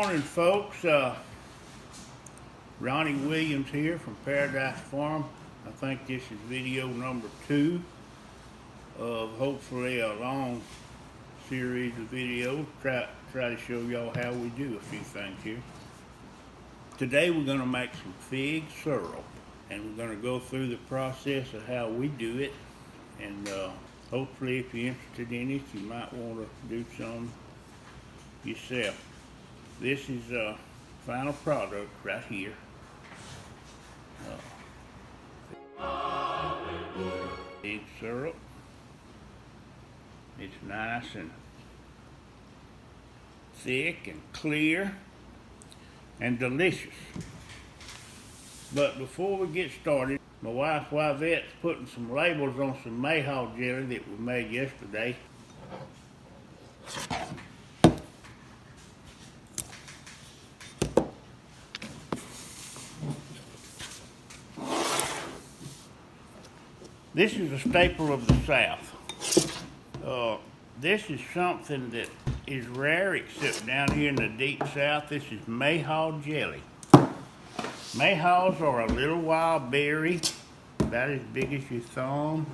morning, folks. Ronnie Williams here from Paradise Farm. I think this is video number 2 of hopefully a long series of videos. Try to show y'all how we do a few things here. Today we're going to make some fig syrup, and we're going to go through the process of how we do it. And hopefully, if you're interested in it, you might want to do some yourself. This is final product right here. Fig syrup. It's nice and thick and clear and delicious. But before we get started, my wife Yvette's putting some labels on some mayhaw jelly that we made yesterday. This is a staple of the South. This is something that is rare except down here in the deep South. This is mayhaw jelly. Mayhaws are a little wild berry, about as big as your thumb,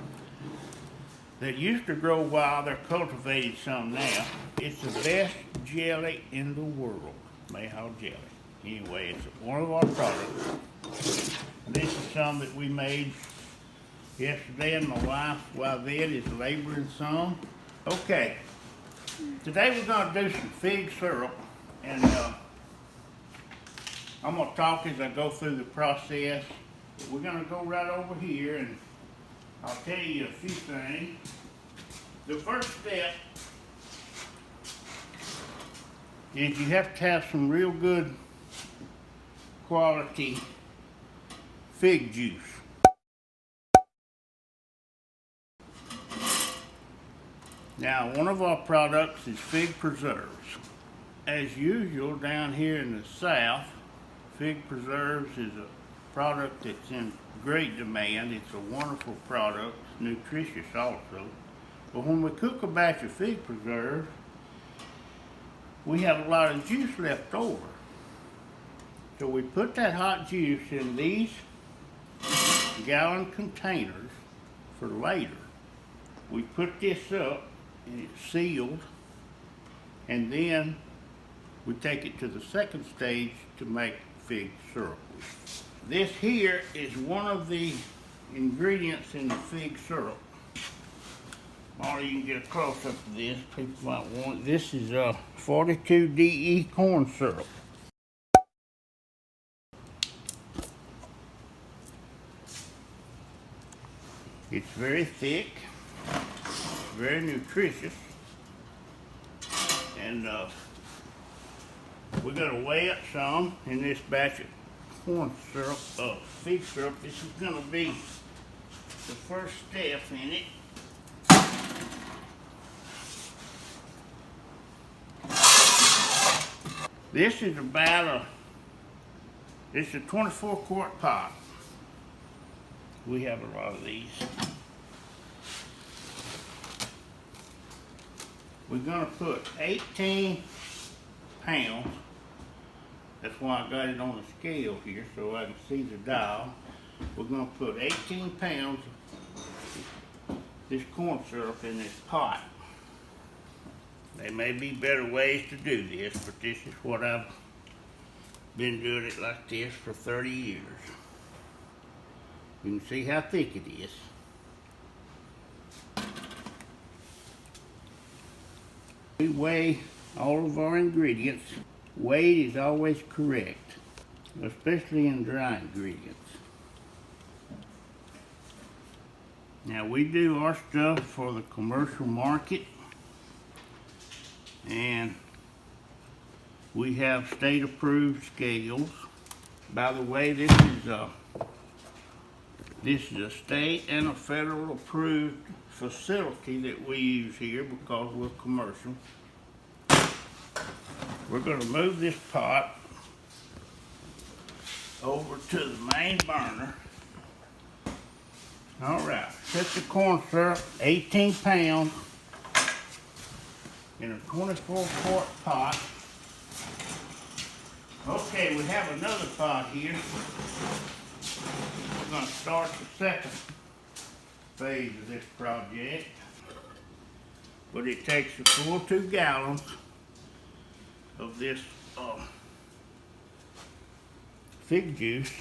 that used to grow wild. They're cultivated some now. It's the best jelly in the world, mayhaw jelly. Anyway, it's one of our products. This is some that we made yesterday, and my wife Yvette is laboring some. Okay, today we're going to do some fig syrup, and I'm going to talk as I go through the process. We're going to go right over here, and I'll tell you a few things. The first step is you have to have some real good quality fig juice. Now, one of our products is fig preserves. As usual, down here in the South, fig preserves is a product that's in great demand. It's a wonderful product, nutritious also. But when we cook a batch of fig preserves, we have a lot of juice left over. So we put that hot juice in these gallon containers for later. We put this up, and it's sealed, and then we take it to the second stage to make fig syrup. This here is one of the ingredients in the fig syrup. Molly, you can get a close-up of this. People might want it. This is 42DE corn syrup. It's very thick, very nutritious, and we're going to weigh up some in this batch of corn syrup, fig syrup. This is going to be the first step in it. This is about it's a 24-quart pot. We have a lot of these. We're going to put 18 pounds. That's why I got it on the scale here so I can see the dial. We're going to put 18 pounds of this corn syrup in this pot. There may be better ways to do this, but this is what I've been doing it like this for 30 years. You can see how thick it is. We weigh all of our ingredients. Weight is always correct, especially in dry ingredients. Now, we do our stuff for the commercial market, and we have state-approved scales. By the way, this is a state and a federal approved facility that we use here because we're commercial. We're going to move this pot over to the main burner. All right, set the corn syrup, 18 pounds, in a 24-quart pot. Okay, we have another pot here. We're going to start the second phase of this project. But it takes a full 2 gallons of this fig juice.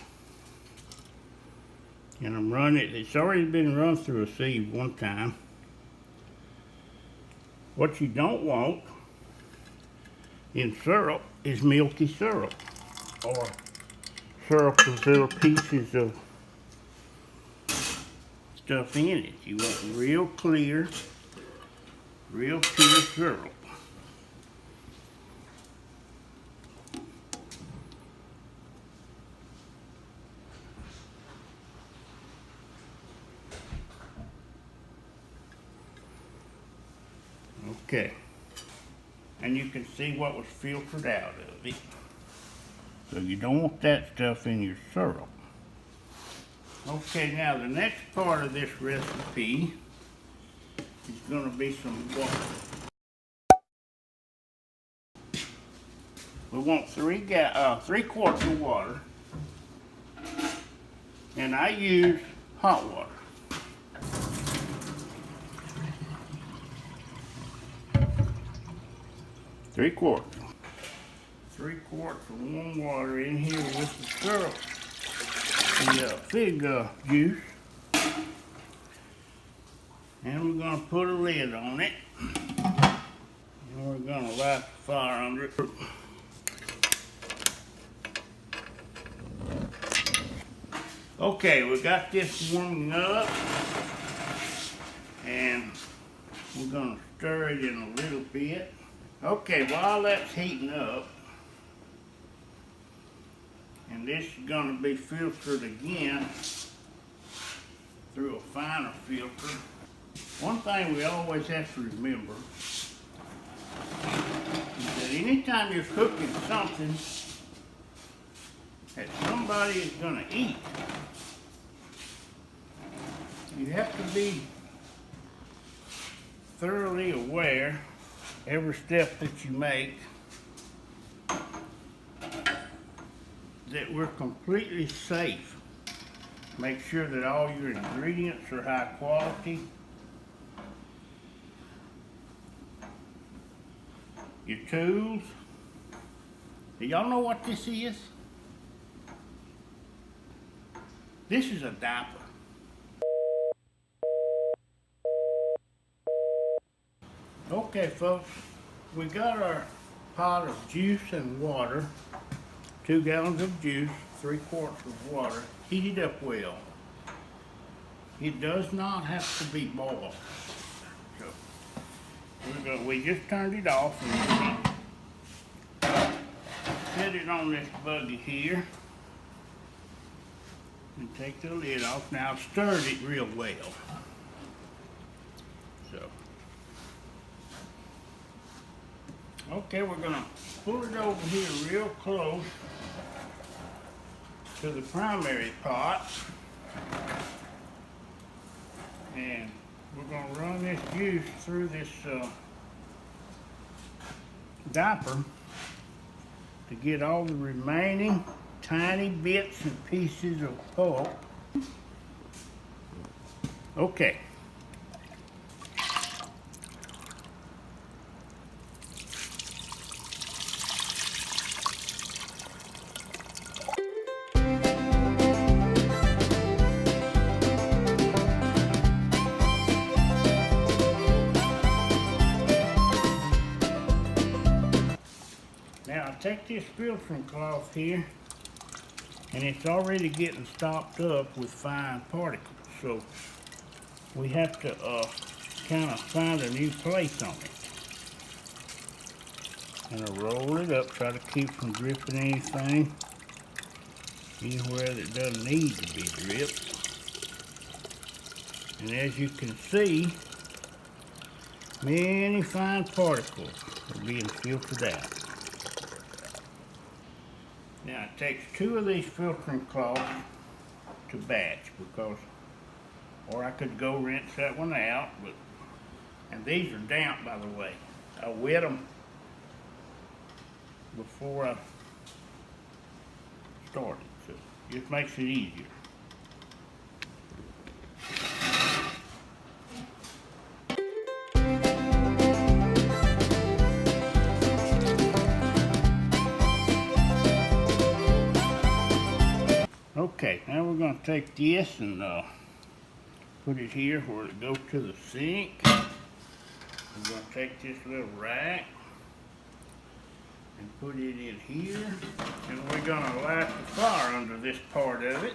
And I'm running it. It's already been run through a sieve one time. What you don't want in syrup is milky syrup, or syrup with little pieces of stuff in it. You want real clear, real pure syrup. Okay, and you can see what was filtered out of it. So you don't want that stuff in your syrup. Okay, now the next part of this recipe is going to be some water. We want 3 quarts of water, and I use hot water. 3 quarts. 3 quarts of warm water in here with the syrup, the fig juice. And we're going to put a lid on it. And we're going to light the fire under it. Okay, we got this warming up. And we're going to stir it in a little bit. Okay, while that's heating up, and this is going to be filtered again through a finer filter. One thing we always have to remember is that anytime you're cooking something that somebody is going to eat, you have to be thoroughly aware every step that you make that we're completely safe. Make sure that all your ingredients are high quality. Your tools. Do y'all know what this is? This is a diaper. Okay, folks, we got our pot of juice and water, 2 gallons of juice, 3 quarts of water, heated up well. It does not have to be boiled. So we just turned it off and set it on this buggy here and take the lid off. Now I've stirred it real well. So. Okay, we're going to pull it over here real close to the primary pot. And we're going to run this juice through this diaper to get all the remaining tiny bits and pieces of pulp. Okay. Now I take this filtering cloth here, and it's already getting stopped up with fine particles, so we have to kind of find a new place on it. And I roll it up, try to keep from dripping anything anywhere that doesn't need to be dripped. And as you can see, many fine particles are being filtered out. Now it takes 2 of these filtering cloths to batch, because, or I could go rinse that one out, but, and these are damp, by the way. I wet them before I started. So it just makes it easier. Okay, now we're going to take this and put it here where it goes to the sink. We're going to take this little rack and put it in here, and we're going to light the fire under this part of it.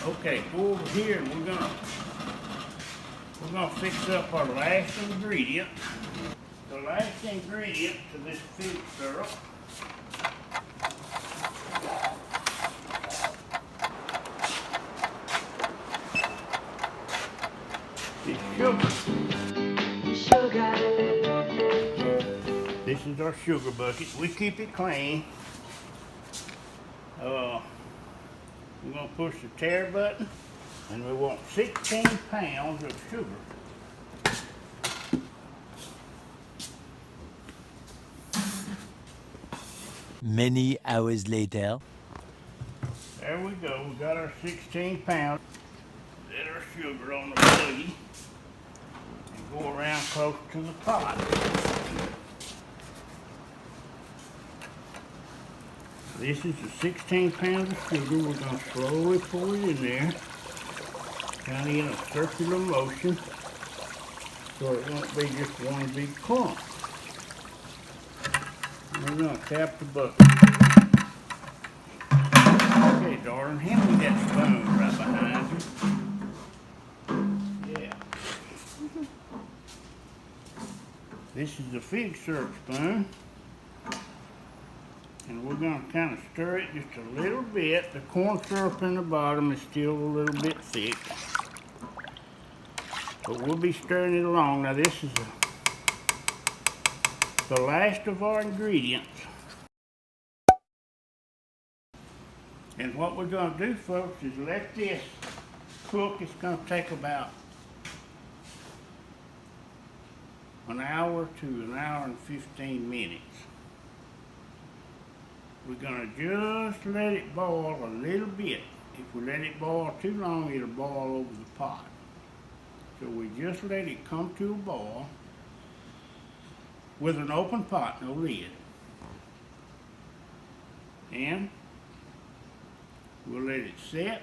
Okay, go over here and we're gonna fix up our last ingredient. The last ingredient to this fig syrup is sugar. This is our sugar bucket. We keep it clean. We're going to push the tare button, and we want 16 pounds of sugar. Many hours later. There we go. We got our 16 pounds. Set our sugar on the buggy and go around close to the pot. This is the 16 pounds of sugar. We're going to slowly pour it in there, kind of in a circular motion, so it won't be just one big clump. We're going to tap the bucket. Okay, darling, hand me that spoon right behind you. Yeah. This is the fig syrup spoon. And we're going to kind of stir it just a little bit. The corn syrup in the bottom is still a little bit thick. But we'll be stirring it along. Now this is the last of our ingredients. And what we're going to do, folks, is let this cook. It's going to take about an hour to an hour and 15 minutes. We're going to just let it boil a little bit. If we let it boil too long, it'll boil over the pot. So we just let it come to a boil with an open pot, no lid. And we'll let it set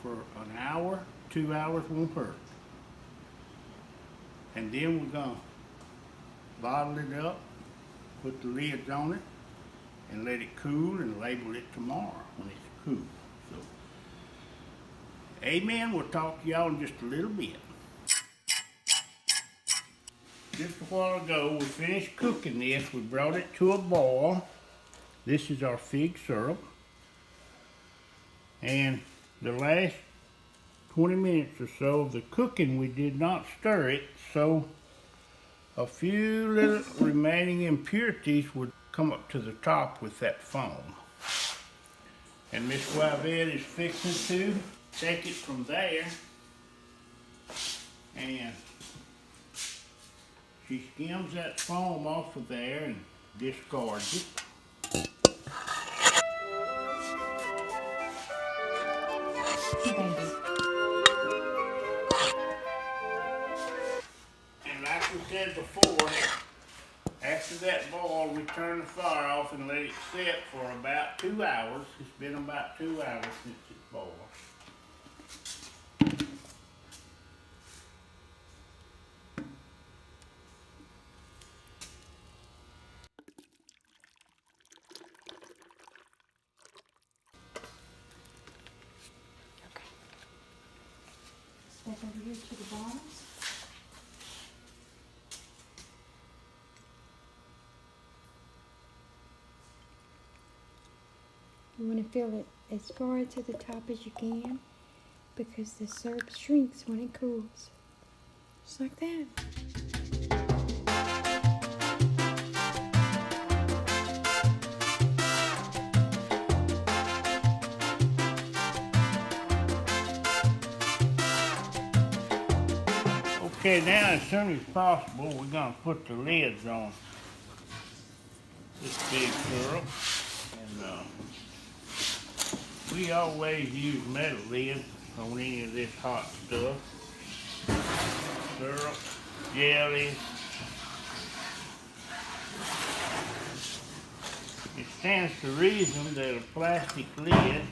for an hour, 2 hours, won't hurt. And then we're going to bottle it up, put the lids on it, and let it cool and label it tomorrow when it's cool. So, amen. We'll talk to y'all in just a little bit. Just a while ago, we finished cooking this. We brought it to a boil. This is our fig syrup. And the last 20 minutes or so of the cooking, we did not stir it, so a few little remaining impurities would come up to the top with that foam. And Miss Wyvette is fixing to take it from there, and she skims that foam off of there and discards it. And like we said before, after that boil, we turn the fire off and let it set for about 2 hours. It's been about 2 hours since it boiled. Step over here to the bottom. You want to fill it as far to the top as you can because the syrup shrinks when it cools. Just like that. Okay, now as soon as possible, we're going to put the lids on this big syrup. And we always use metal lids on any of this hot stuff. Syrup, jellies. It stands to reason that a plastic lid,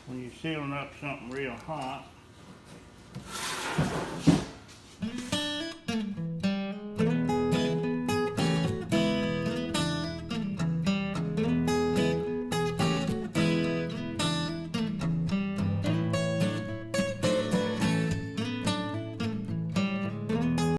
when you're sealing up something real hot,